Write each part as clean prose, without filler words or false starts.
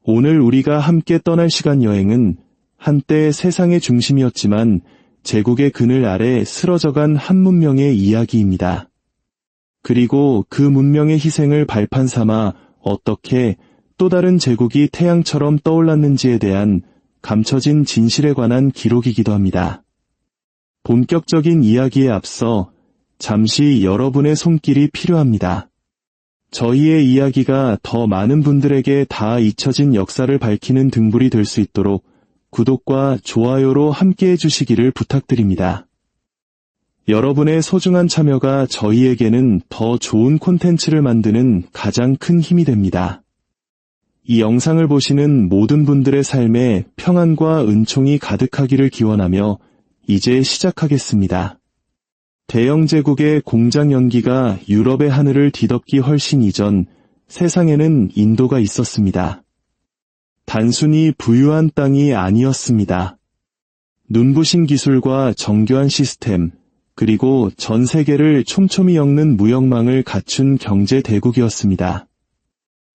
오늘 우리가 함께 떠날 시간 여행은 한때 세상의 중심이었지만 제국의 그늘 아래 쓰러져간 한 문명의 이야기입니다. 그리고 그 문명의 희생을 발판 삼아 어떻게 또 다른 제국이 태양처럼 떠올랐는지에 대한 감춰진 진실에 관한 기록이기도 합니다. 본격적인 이야기에 앞서 잠시 여러분의 손길이 필요합니다. 저희의 이야기가 더 많은 분들에게 다 잊혀진 역사를 밝히는 등불이 될 수 있도록 구독과 좋아요로 함께해 주시기를 부탁드립니다. 여러분의 소중한 참여가 저희에게는 더 좋은 콘텐츠를 만드는 가장 큰 힘이 됩니다. 이 영상을 보시는 모든 분들의 삶에 평안과 은총이 가득하기를 기원하며 이제 시작하겠습니다. 대영 제국의 공장 연기가 유럽의 하늘을 뒤덮기 훨씬 이전 세상에는 인도가 있었습니다. 단순히 부유한 땅이 아니었습니다. 눈부신 기술과 정교한 시스템, 그리고 전 세계를 촘촘히 엮는 무역망을 갖춘 경제 대국이었습니다.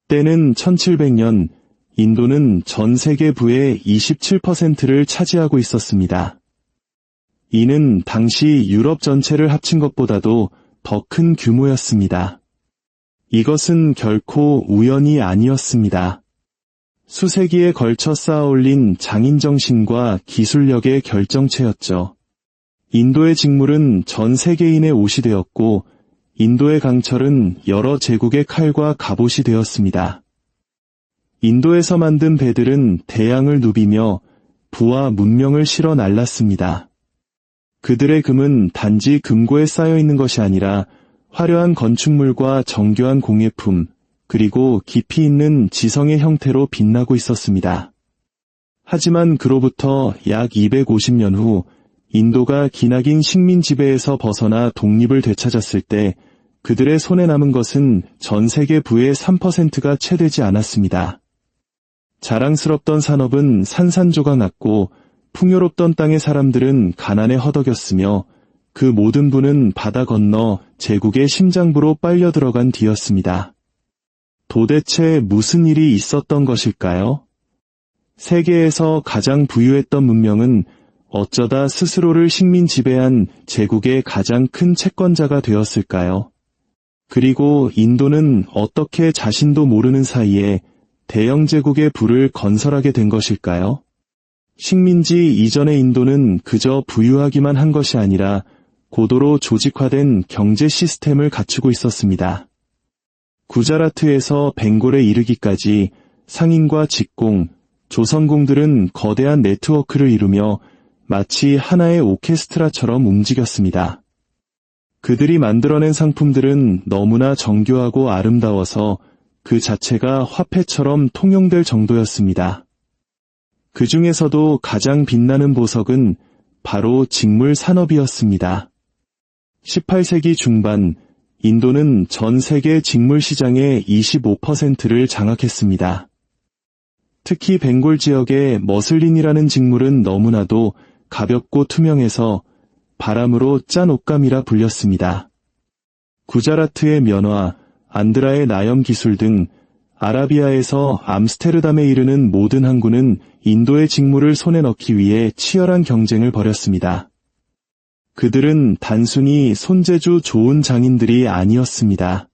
때는 1700년, 인도는 전 세계 부의 27%를 차지하고 있었습니다. 이는 당시 유럽 전체를 합친 것보다도 더 큰 규모였습니다. 이것은 결코 우연이 아니었습니다. 수세기에 걸쳐 쌓아올린 장인정신과 기술력의 결정체였죠. 인도의 직물은 전 세계인의 옷이 되었고 인도의 강철은 여러 제국의 칼과 갑옷이 되었습니다. 인도에서 만든 배들은 대양을 누비며 부와 문명을 실어 날랐습니다. 그들의 금은 단지 금고에 쌓여 있는 것이 아니라 화려한 건축물과 정교한 공예품, 그리고 깊이 있는 지성의 형태로 빛나고 있었습니다. 하지만 그로부터 약 250년 후 인도가 기나긴 식민 지배에서 벗어나 독립을 되찾았을 때 그들의 손에 남은 것은 전 세계 부의 3%가 채 되지 않았습니다. 자랑스럽던 산업은 산산조각 났고 풍요롭던 땅의 사람들은 가난에 허덕였으며 그 모든 부는 바다 건너 제국의 심장부로 빨려 들어간 뒤였습니다. 도대체 무슨 일이 있었던 것일까요? 세계에서 가장 부유했던 문명은 어쩌다 스스로를 식민 지배한 제국의 가장 큰 채권자가 되었을까요? 그리고 인도는 어떻게 자신도 모르는 사이에 대영 제국의 부를 건설하게 된 것일까요? 식민지 이전의 인도는 그저 부유하기만 한 것이 아니라 고도로 조직화된 경제 시스템을 갖추고 있었습니다. 구자라트에서 벵골에 이르기까지 상인과 직공, 조선공들은 거대한 네트워크를 이루며 마치 하나의 오케스트라처럼 움직였습니다. 그들이 만들어낸 상품들은 너무나 정교하고 아름다워서 그 자체가 화폐처럼 통용될 정도였습니다. 그 중에서도 가장 빛나는 보석은 바로 직물 산업이었습니다. 18세기 중반, 인도는 전 세계 직물 시장의 25%를 장악했습니다. 특히 벵골 지역의 머슬린이라는 직물은 너무나도 가볍고 투명해서 바람으로 짠 옷감이라 불렸습니다. 구자라트의 면화, 안드라의 나염 기술 등 아라비아에서 암스테르담에 이르는 모든 항구는 인도의 직물을 손에 넣기 위해 치열한 경쟁을 벌였습니다. 그들은 단순히 손재주 좋은 장인들이 아니었습니다.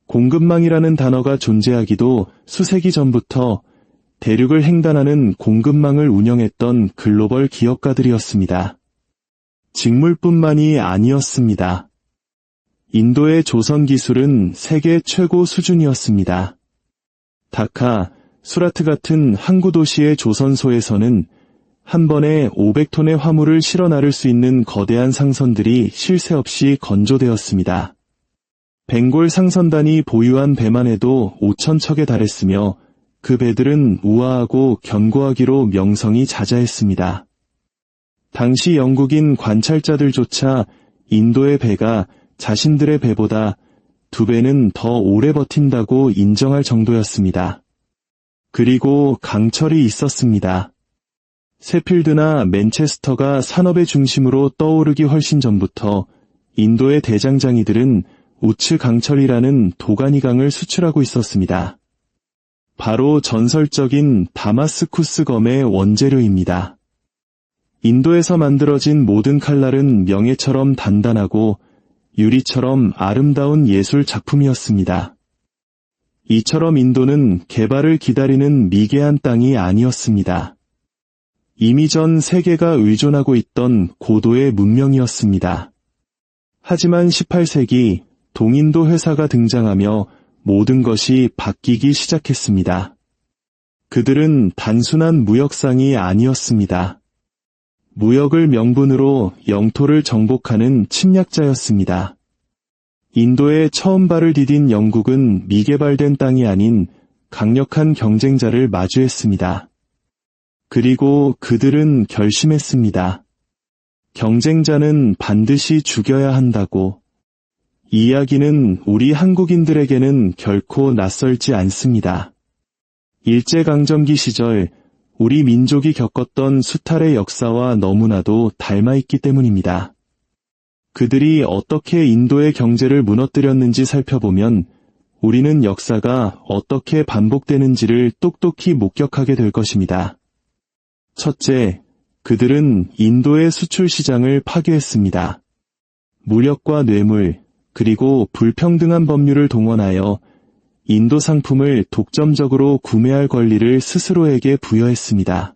공급망이라는 단어가 존재하기도 수세기 전부터 대륙을 횡단하는 공급망을 운영했던 글로벌 기업가들이었습니다. 직물뿐만이 아니었습니다. 인도의 조선 기술은 세계 최고 수준이었습니다. 다카, 수라트 같은 항구 도시의 조선소에서는 한 번에 500톤의 화물을 실어 나를 수 있는 거대한 상선들이 쉴 새 없이 건조되었습니다. 벵골 상선단이 보유한 배만 해도 5,000척에 달했으며 그 배들은 우아하고 견고하기로 명성이 자자했습니다. 당시 영국인 관찰자들조차 인도의 배가 자신들의 배보다 2배는 더 오래 버틴다고 인정할 정도였습니다. 그리고 강철이 있었습니다. 세필드나 맨체스터가 산업의 중심으로 떠오르기 훨씬 전부터 인도의 대장장이들은 우츠 강철이라는 도가니강을 수출하고 있었습니다. 바로 전설적인 다마스쿠스 검의 원재료입니다. 인도에서 만들어진 모든 칼날은 명예처럼 단단하고 유리처럼 아름다운 예술 작품이었습니다. 이처럼 인도는 개발을 기다리는 미개한 땅이 아니었습니다. 이미 전 세계가 의존하고 있던 고도의 문명이었습니다. 하지만 18세기 동인도 회사가 등장하며 모든 것이 바뀌기 시작했습니다. 그들은 단순한 무역상이 아니었습니다. 무역을 명분으로 영토를 정복하는 침략자였습니다. 인도에 처음 발을 디딘 영국은 미개발된 땅이 아닌 강력한 경쟁자를 마주했습니다. 그리고 그들은 결심했습니다. 경쟁자는 반드시 죽여야 한다고. 이 이야기는 우리 한국인들에게는 결코 낯설지 않습니다. 일제강점기 시절 우리 민족이 겪었던 수탈의 역사와 너무나도 닮아있기 때문입니다. 그들이 어떻게 인도의 경제를 무너뜨렸는지 살펴보면 우리는 역사가 어떻게 반복되는지를 똑똑히 목격하게 될 것입니다. 첫째, 그들은 인도의 수출 시장을 파괴했습니다. 무력과 뇌물, 그리고 불평등한 법률을 동원하여 인도 상품을 독점적으로 구매할 권리를 스스로에게 부여했습니다.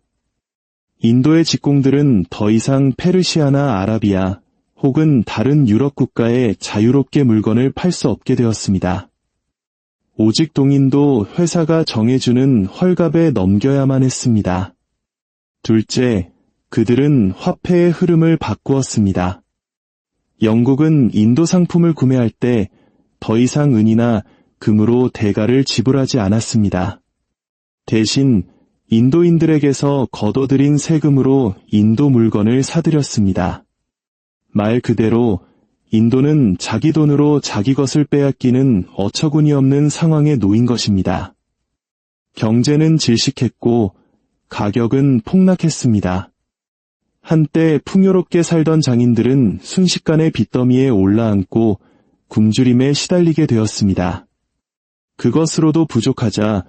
인도의 직공들은 더 이상 페르시아나 아라비아 혹은 다른 유럽 국가에 자유롭게 물건을 팔 수 없게 되었습니다. 오직 동인도 회사가 정해주는 헐값에 넘겨야만 했습니다. 둘째, 그들은 화폐의 흐름을 바꾸었습니다. 영국은 인도 상품을 구매할 때 더 이상 은이나 금으로 대가를 지불하지 않았습니다. 대신 인도인들에게서 거둬들인 세금으로 인도 물건을 사들였습니다. 말 그대로 인도는 자기 돈으로 자기 것을 빼앗기는 어처구니 없는 상황에 놓인 것입니다. 경제는 질식했고 가격은 폭락했습니다. 한때 풍요롭게 살던 장인들은 순식간에 빚더미에 올라앉고 굶주림에 시달리게 되었습니다. 그것으로도 부족하자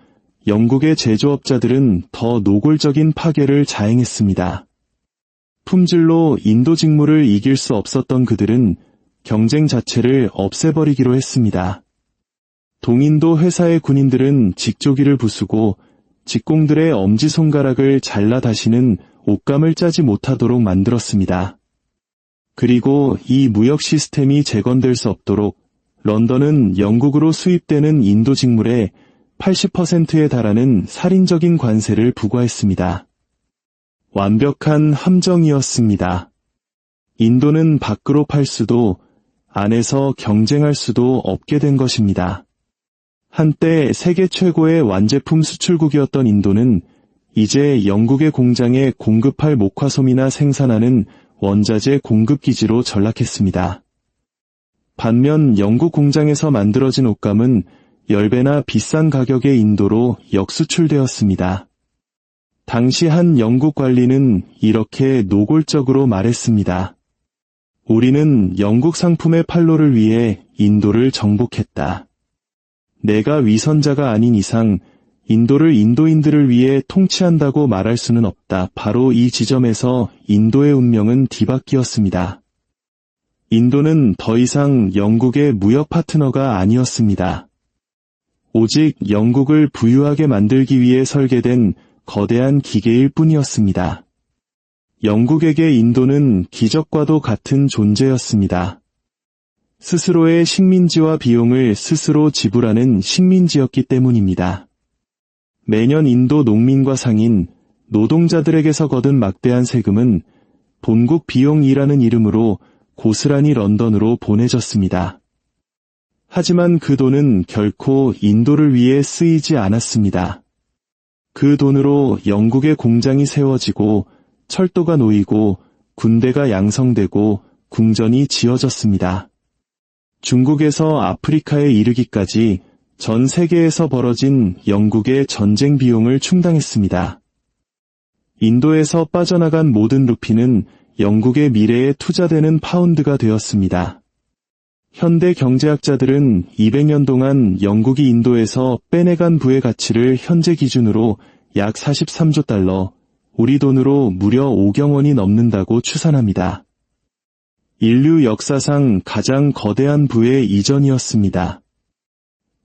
영국의 제조업자들은 더 노골적인 파괴를 자행했습니다. 품질로 인도 직무를 이길 수 없었던 그들은 경쟁 자체를 없애버리기로 했습니다. 동인도 회사의 군인들은 직조기를 부수고 직공들의 엄지손가락을 잘라 다시는 옷감을 짜지 못하도록 만들었습니다. 그리고 이 무역 시스템이 재건될 수 없도록 런던은 영국으로 수입되는 인도 직물의 80%에 달하는 살인적인 관세를 부과했습니다. 완벽한 함정이었습니다. 인도는 밖으로 팔 수도 안에서 경쟁할 수도 없게 된 것입니다. 한때 세계 최고의 완제품 수출국이었던 인도는 이제 영국의 공장에 공급할 목화솜이나 생산하는 원자재 공급기지로 전락했습니다. 반면 영국 공장에서 만들어진 옷감은 10배나 비싼 가격에 인도로 역수출되었습니다. 당시 한 영국 관리는 이렇게 노골적으로 말했습니다. 우리는 영국 상품의 판로를 위해 인도를 정복했다. 내가 위선자가 아닌 이상 인도를 인도인들을 위해 통치한다고 말할 수는 없다. 바로 이 지점에서 인도의 운명은 뒤바뀌었습니다. 인도는 더 이상 영국의 무역 파트너가 아니었습니다. 오직 영국을 부유하게 만들기 위해 설계된 거대한 기계일 뿐이었습니다. 영국에게 인도는 기적과도 같은 존재였습니다. 스스로의 식민지와 비용을 스스로 지불하는 식민지였기 때문입니다. 매년 인도 농민과 상인, 노동자들에게서 거둔 막대한 세금은 본국 비용이라는 이름으로 고스란히 런던으로 보내졌습니다. 하지만 그 돈은 결코 인도를 위해 쓰이지 않았습니다. 그 돈으로 영국의 공장이 세워지고 철도가 놓이고 군대가 양성되고 궁전이 지어졌습니다. 중국에서 아프리카에 이르기까지 전 세계에서 벌어진 영국의 전쟁 비용을 충당했습니다. 인도에서 빠져나간 모든 루피는 영국의 미래에 투자되는 파운드가 되었습니다. 현대 경제학자들은 200년 동안 영국이 인도에서 빼내간 부의 가치를 현재 기준으로 약 43조 달러, 우리 돈으로 무려 5경 원이 넘는다고 추산합니다. 인류 역사상 가장 거대한 부의 이전이었습니다.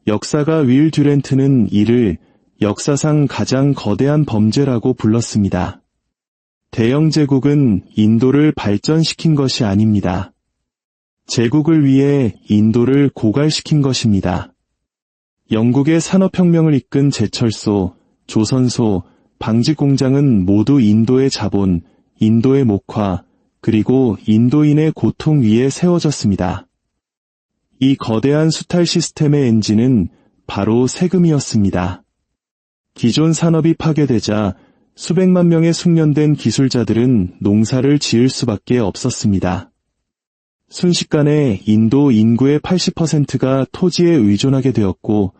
역사가 윌 듀렌트는 이를 역사상 가장 거대한 범죄라고 불렀습니다. 대영 제국은 인도를 발전시킨 것이 아닙니다. 제국을 위해 인도를 고갈시킨 것입니다. 영국의 산업혁명을 이끈 제철소, 조선소, 방직공장은 모두 인도의 자본, 인도의 목화, 그리고 인도인의 고통 위에 세워졌습니다. 이 거대한 수탈 시스템의 엔진은 바로 세금이었습니다. 기존 산업이 파괴되자 수백만 명의 숙련된 기술자들은 농사를 지을 수밖에 없었습니다. 순식간에 인도 인구의 80%가 토지에 의존하게 되었고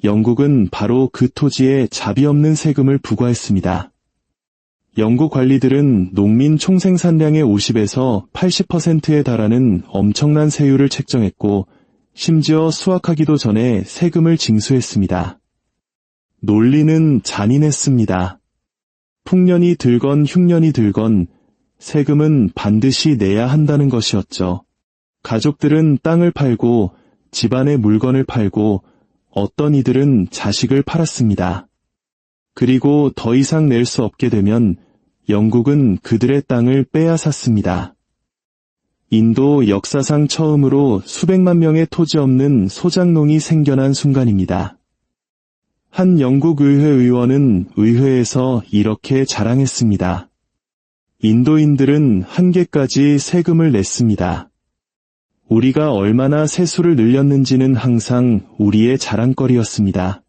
영국은 바로 그 토지에 자비 없는 세금을 부과했습니다. 영국 관리들은 농민 총생산량의 50에서 80%에 달하는 엄청난 세율을 책정했고 심지어 수확하기도 전에 세금을 징수했습니다. 논리는 잔인했습니다. 풍년이 들건 흉년이 들건 세금은 반드시 내야 한다는 것이었죠. 가족들은 땅을 팔고 집안의 물건을 팔고 어떤 이들은 자식을 팔았습니다. 그리고 더 이상 낼 수 없게 되면 영국은 그들의 땅을 빼앗았습니다. 인도 역사상 처음으로 수백만 명의 토지 없는 소작농이 생겨난 순간입니다. 한 영국 의회 의원은 의회에서 이렇게 자랑했습니다. 인도인들은 한계까지 세금을 냈습니다. 우리가 얼마나 세수를 늘렸는지는 항상 우리의 자랑거리였습니다.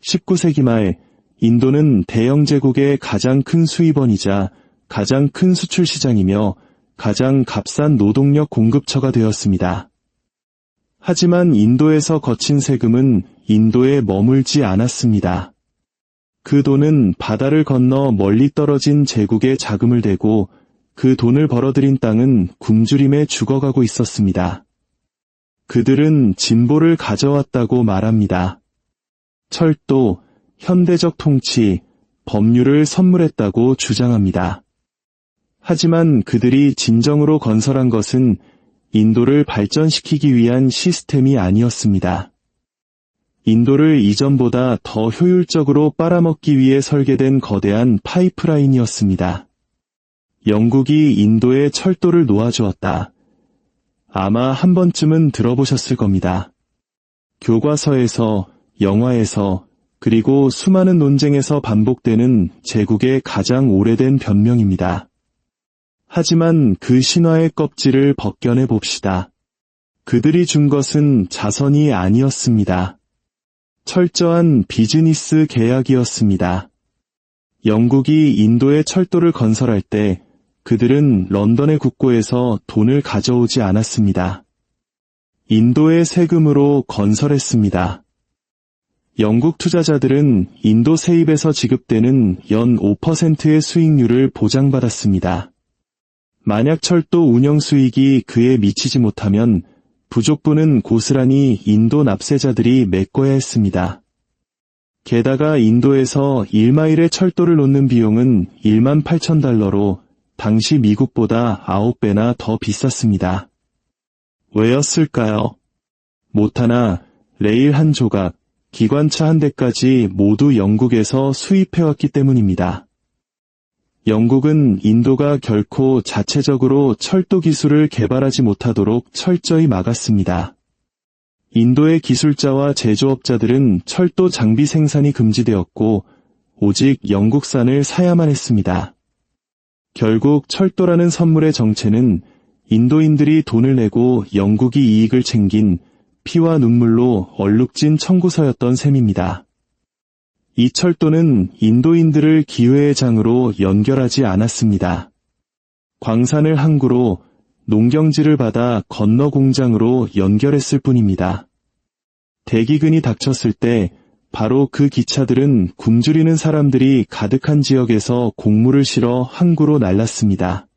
19세기 말 인도는 대영 제국의 가장 큰 수입원이자 가장 큰 수출 시장이며 가장 값싼 노동력 공급처가 되었습니다. 하지만 인도에서 거친 세금은 인도에 머물지 않았습니다. 그 돈은 바다를 건너 멀리 떨어진 제국에 자금을 대고 그 돈을 벌어들인 땅은 굶주림에 죽어가고 있었습니다. 그들은 진보를 가져왔다고 말합니다. 철도, 현대적 통치, 법률을 선물했다고 주장합니다. 하지만 그들이 진정으로 건설한 것은 인도를 발전시키기 위한 시스템이 아니었습니다. 인도를 이전보다 더 효율적으로 빨아먹기 위해 설계된 거대한 파이프라인이었습니다. 영국이 인도에 철도를 놓아주었다. 아마 한 번쯤은 들어보셨을 겁니다. 교과서에서, 영화에서, 그리고 수많은 논쟁에서 반복되는 제국의 가장 오래된 변명입니다. 하지만 그 신화의 껍질을 벗겨내 봅시다. 그들이 준 것은 자선이 아니었습니다. 철저한 비즈니스 계약이었습니다. 영국이 인도에 철도를 건설할 때 그들은 런던의 국고에서 돈을 가져오지 않았습니다. 인도의 세금으로 건설했습니다. 영국 투자자들은 인도 세입에서 지급되는 연 5%의 수익률을 보장받았습니다. 만약 철도 운영 수익이 그에 미치지 못하면 부족분은 고스란히 인도 납세자들이 메꿔야 했습니다. 게다가 인도에서 1마일의 철도를 놓는 비용은 18,000달러로 당시 미국보다 9배나 더 비쌌습니다. 왜였을까요? 못 하나, 레일 한 조각, 기관차 한 대까지 모두 영국에서 수입해왔기 때문입니다. 영국은 인도가 결코 자체적으로 철도 기술을 개발하지 못하도록 철저히 막았습니다. 인도의 기술자와 제조업자들은 철도 장비 생산이 금지되었고 오직 영국산을 사야만 했습니다. 결국 철도라는 선물의 정체는 인도인들이 돈을 내고 영국이 이익을 챙긴 피와 눈물로 얼룩진 청구서였던 셈입니다. 이 철도는 인도인들을 기회의 장으로 연결하지 않았습니다. 광산을 항구로, 농경지를 받아 건너 공장으로 연결했을 뿐입니다. 대기근이 닥쳤을 때 바로 그 기차들은 굶주리는 사람들이 가득한 지역에서 곡물을 실어 항구로 날랐습니다.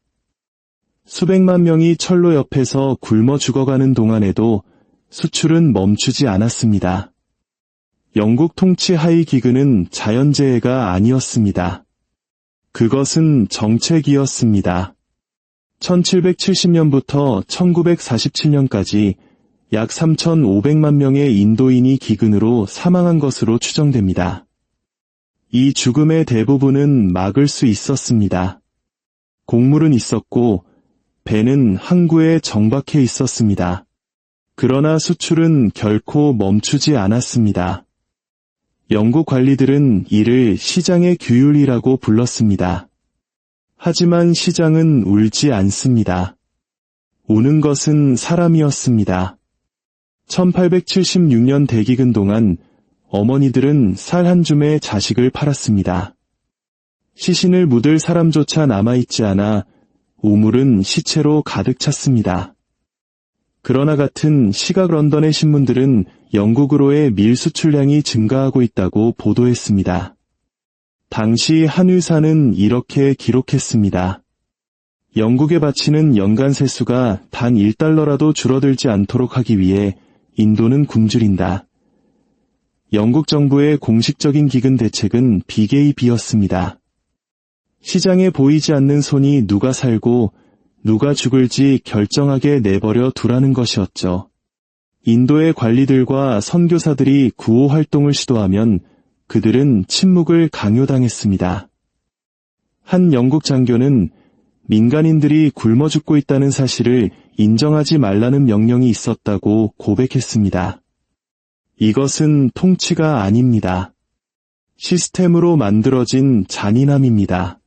수백만 명이 철로 옆에서 굶어 죽어가는 동안에도 수출은 멈추지 않았습니다. 영국 통치 하의 기근은 자연재해가 아니었습니다. 그것은 정책이었습니다. 1770년부터 1947년까지 약 3,500만 명의 인도인이 기근으로 사망한 것으로 추정됩니다. 이 죽음의 대부분은 막을 수 있었습니다. 곡물은 있었고 배는 항구에 정박해 있었습니다. 그러나 수출은 결코 멈추지 않았습니다. 영국 관리들은 이를 시장의 규율이라고 불렀습니다. 하지만 시장은 울지 않습니다. 우는 것은 사람이었습니다. 1876년 대기근 동안 어머니들은 쌀 한 줌에 자식을 팔았습니다. 시신을 묻을 사람조차 남아있지 않아 우물은 시체로 가득 찼습니다. 그러나 같은 시각 런던의 신문들은 영국으로의 밀 수출량이 증가하고 있다고 보도했습니다. 당시 한 의사는 이렇게 기록했습니다. 영국에 바치는 연간 세수가 단 1달러라도 줄어들지 않도록 하기 위해 인도는 굶주린다. 영국 정부의 공식적인 기근 대책은 비계입이었습니다. 시장에 보이지 않는 손이 누가 살고 누가 죽을지 결정하게 내버려 두라는 것이었죠. 인도의 관리들과 선교사들이 구호 활동을 시도하면 그들은 침묵을 강요당했습니다. 한 영국 장교는 민간인들이 굶어 죽고 있다는 사실을 인정하지 말라는 명령이 있었다고 고백했습니다. 이것은 통치가 아닙니다. 시스템으로 만들어진 잔인함입니다.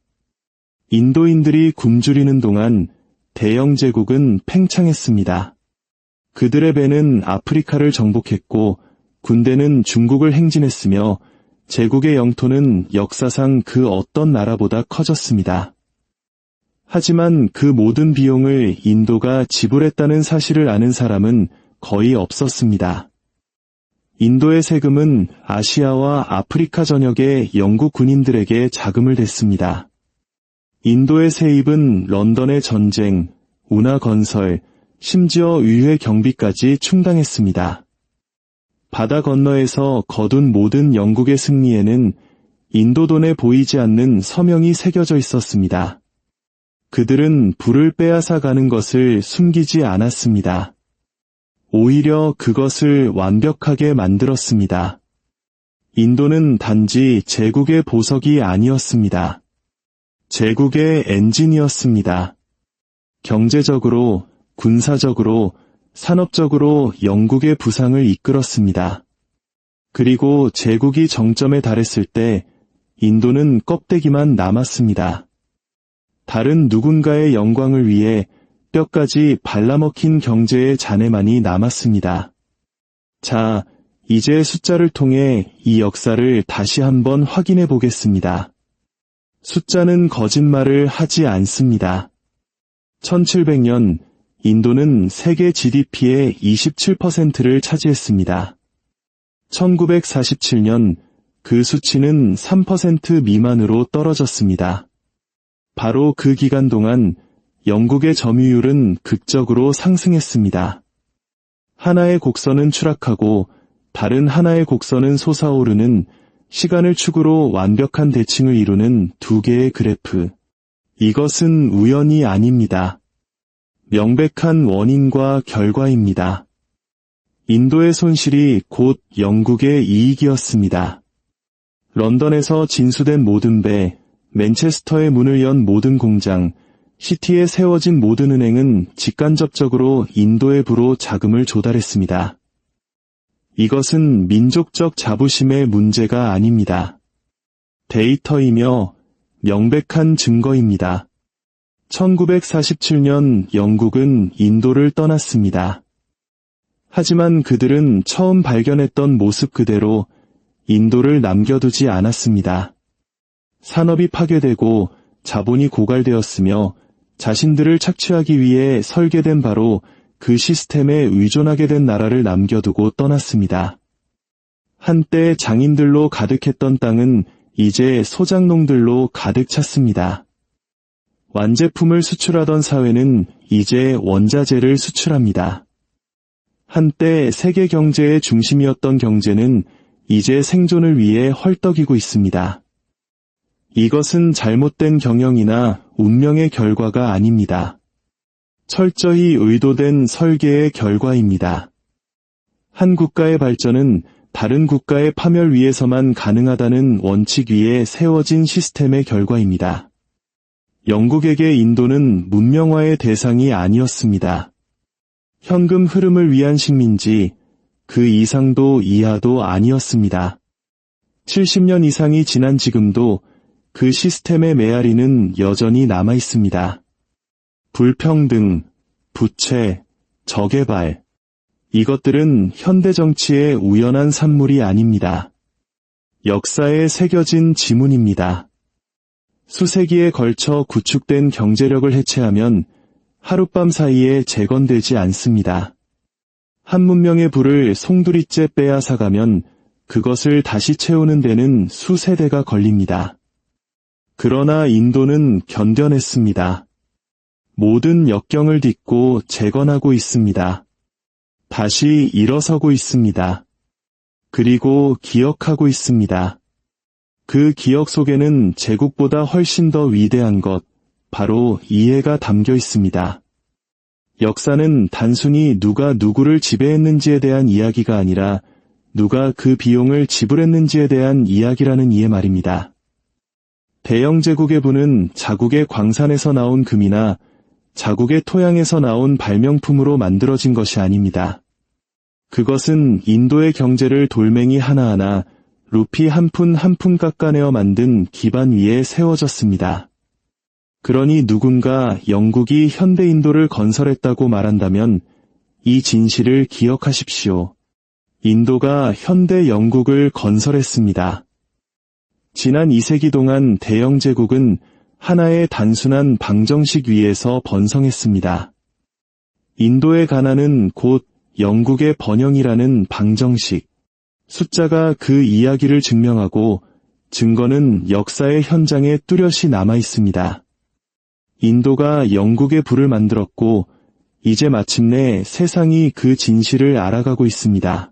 인도인들이 굶주리는 동안 대영 제국은 팽창했습니다. 그들의 배는 아프리카를 정복했고 군대는 중국을 행진했으며 제국의 영토는 역사상 그 어떤 나라보다 커졌습니다. 하지만 그 모든 비용을 인도가 지불했다는 사실을 아는 사람은 거의 없었습니다. 인도의 세금은 아시아와 아프리카 전역의 영국 군인들에게 자금을 댔습니다. 인도의 세입은 런던의 전쟁, 운하 건설, 심지어 의회 경비까지 충당했습니다. 바다 건너에서 거둔 모든 영국의 승리에는 인도 돈에 보이지 않는 서명이 새겨져 있었습니다. 그들은 불을 빼앗아 가는 것을 숨기지 않았습니다. 오히려 그것을 완벽하게 만들었습니다. 인도는 단지 제국의 보석이 아니었습니다. 제국의 엔진이었습니다. 경제적으로, 군사적으로, 산업적으로 영국의 부상을 이끌었습니다. 그리고 제국이 정점에 달했을 때 인도는 껍데기만 남았습니다. 다른 누군가의 영광을 위해 뼈까지 발라먹힌 경제의 잔해만이 남았습니다. 자, 이제 숫자를 통해 이 역사를 다시 한번 확인해 보겠습니다. 숫자는 거짓말을 하지 않습니다. 1700년 인도는 세계 GDP의 27%를 차지했습니다. 1947년 그 수치는 3% 미만으로 떨어졌습니다. 바로 그 기간 동안 영국의 점유율은 극적으로 상승했습니다. 하나의 곡선은 추락하고 다른 하나의 곡선은 솟아오르는 시간을 축으로 완벽한 대칭을 이루는 두 개의 그래프. 이것은 우연이 아닙니다. 명백한 원인과 결과입니다. 인도의 손실이 곧 영국의 이익이었습니다. 런던에서 진수된 모든 배, 맨체스터의 문을 연 모든 공장, 시티에 세워진 모든 은행은 직간접적으로 인도의 부로 자금을 조달했습니다. 이것은 민족적 자부심의 문제가 아닙니다. 데이터이며 명백한 증거입니다. 1947년 영국은 인도를 떠났습니다. 하지만 그들은 처음 발견했던 모습 그대로 인도를 남겨두지 않았습니다. 산업이 파괴되고 자본이 고갈되었으며 자신들을 착취하기 위해 설계된 바로 그 시스템에 의존하게 된 나라를 남겨두고 떠났습니다. 한때 장인들로 가득했던 땅은 이제 소작농들로 가득 찼습니다. 완제품을 수출하던 사회는 이제 원자재를 수출합니다. 한때 세계 경제의 중심이었던 경제는 이제 생존을 위해 헐떡이고 있습니다. 이것은 잘못된 경영이나 운명의 결과가 아닙니다. 철저히 의도된 설계의 결과입니다. 한 국가의 발전은 다른 국가의 파멸 위에서만 가능하다는 원칙 위에 세워진 시스템의 결과입니다. 영국에게 인도는 문명화의 대상이 아니었습니다. 현금 흐름을 위한 식민지, 그 이상도 이하도 아니었습니다. 70년 이상이 지난 지금도 그 시스템의 메아리는 여전히 남아 있습니다. 불평등, 부채, 저개발. 이것들은 현대 정치의 우연한 산물이 아닙니다. 역사에 새겨진 지문입니다. 수세기에 걸쳐 구축된 경제력을 해체하면 하룻밤 사이에 재건되지 않습니다. 한 문명의 불을 송두리째 빼앗아가면 그것을 다시 채우는 데는 수세대가 걸립니다. 그러나 인도는 견뎌냈습니다. 모든 역경을 딛고 재건하고 있습니다. 다시 일어서고 있습니다. 그리고 기억하고 있습니다. 그 기억 속에는 제국보다 훨씬 더 위대한 것, 바로 이해가 담겨 있습니다. 역사는 단순히 누가 누구를 지배했는지에 대한 이야기가 아니라 누가 그 비용을 지불했는지에 대한 이야기라는 이해 말입니다. 대영 제국의 부는 자국의 광산에서 나온 금이나 자국의 토양에서 나온 발명품으로 만들어진 것이 아닙니다. 그것은 인도의 경제를 돌멩이 하나하나 루피 한 푼 한 푼 깎아내어 만든 기반 위에 세워졌습니다. 그러니 누군가 영국이 현대 인도를 건설했다고 말한다면 이 진실을 기억하십시오. 인도가 현대 영국을 건설했습니다. 지난 2세기 동안 대영 제국은 하나의 단순한 방정식 위에서 번성했습니다. 인도의 가난은 곧 영국의 번영이라는 방정식. 숫자가 그 이야기를 증명하고 증거는 역사의 현장에 뚜렷이 남아 있습니다. 인도가 영국의 부를 만들었고 이제 마침내 세상이 그 진실을 알아가고 있습니다.